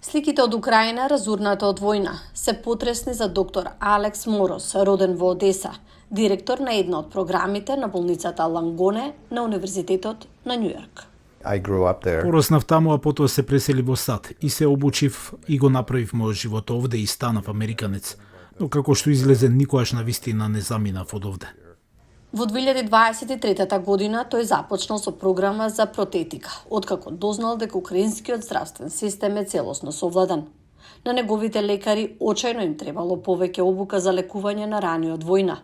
Сликите од Украина, разурната од војна, се потресни за доктор Алекс Морос, роден во Одеса, директор на една од програмите на болницата Лангоне на Универзитетот на Њујорк. Пороснав таму, а потоа се пресели во САД и се обучив и го направив мојот живот овде и станав американец. Но како што излезе, никогаш на вистина не заминав од овде. Во 2023 година тој започнал со програма за протетика, откако дознал дека украинскиот здравствен систем е целосно совладан. На неговите лекари очајно им требало повеќе обука за лекување на рани од војна.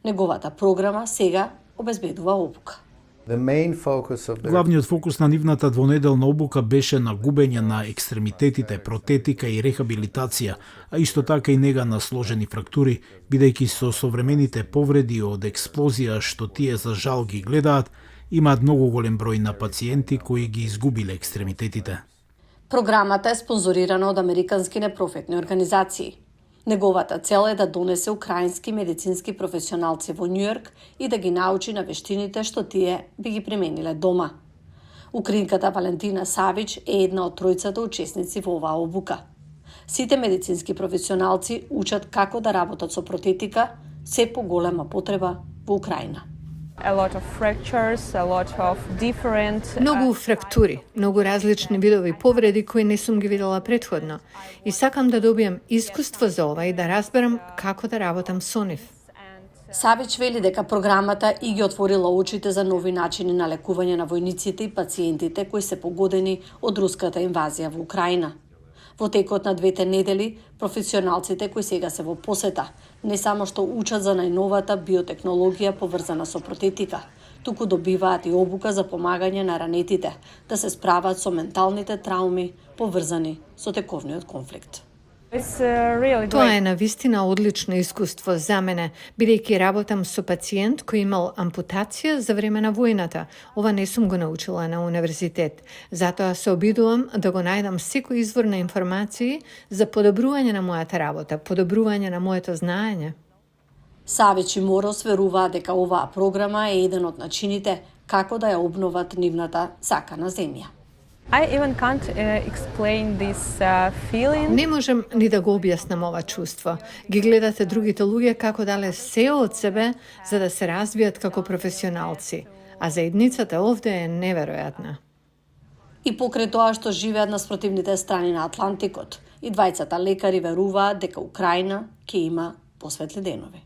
Неговата програма сега обезбедува обука. Главниот фокус на нивната двонеделна обука беше на губење на екстремитетите, протетика и рехабилитација, а исто така и нега на сложени фрактури, бидејќи со современите повреди од експлозија што тие за жал ги гледаат, имаат многу голем број на пациенти кои ги изгубиле екстремитетите. Програмата е спонзорирана од американски непрофитни организации. Неговата цел е да донесе украински медицински професионалци во Њујорк и да ги научи на вештините што тие би ги примениле дома. Украинката Валентина Савич е една од тројцата учесници во оваа обука. Сите медицински професионалци учат како да работат со протетика, се поголема потреба во Украина. Многу фрактури, многу различни видови повреди кои не сум ги видела претходно. И сакам да добијам искуство за ова и да разберам како да работам со нив. Савич вели дека програмата и ги отворила очите за нови начини на лекување на војниците и пациентите кои се погодени од руската инвазија во Украина. Во текот на 2 недели, професионалците кои сега се во посета, не само што учат за најновата биотехнологија поврзана со протетика, туку добиваат и обука за помагање на ранетите да се справат со менталните трауми поврзани со тековниот конфликт. Тоа е навистина одлично искуство за мене, бидејќи работам со пациент кој имал ампутација за време на војната. Ова не сум го научила на универзитет. Затоа се обидувам да го најдам секој извор на информации за подобрување на мојата работа, подобрување на моето знаење. Савич и Морос веруваат дека оваа програма е еден од начините како да ја обноват нивната сакана земја. Не можем ни да го објаснам ова чувство. Ги гледате другите луѓе како дале се од себе за да се развијат како професионалци, а заедницата овде е неверојатна. И покрај тоа што живеат на спротивните страни на Атлантикот, и двајцата лекари веруваат дека Украина ќе има посветли денови.